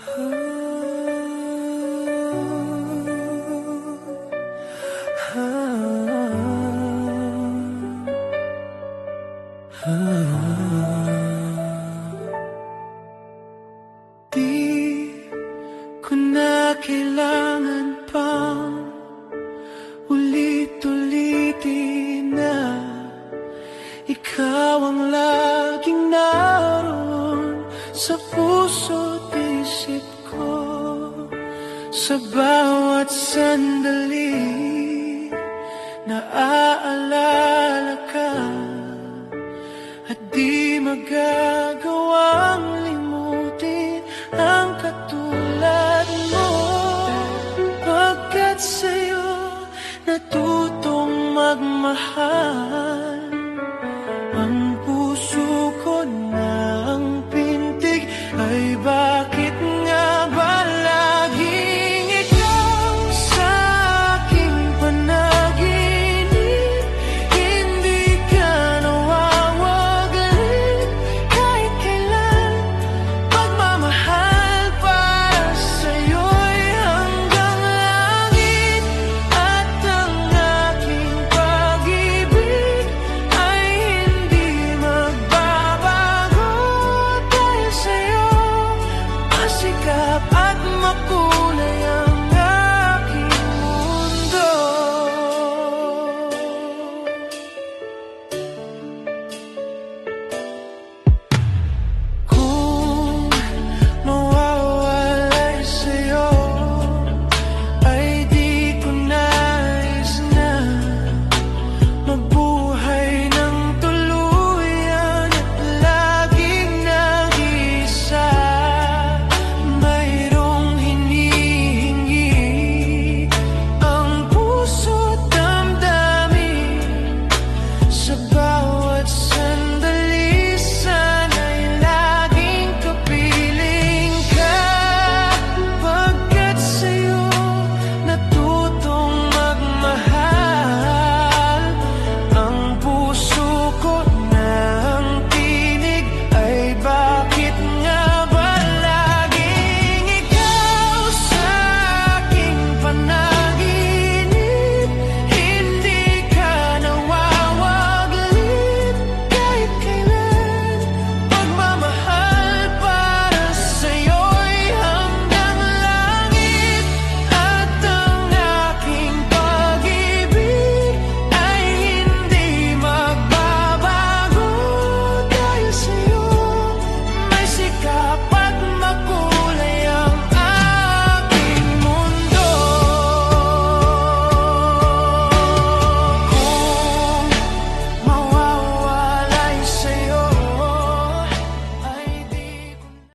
Di ko na kailangan pang ulit-ulitin na ikaw ang laging naroon sa puso't isip ko. Sa bawat sandali naaalala ka, at di magagawang limutin ang katulad mo. Pagkat sa'yo natutong magmahal, ang puso ko na ang pintig ay bakit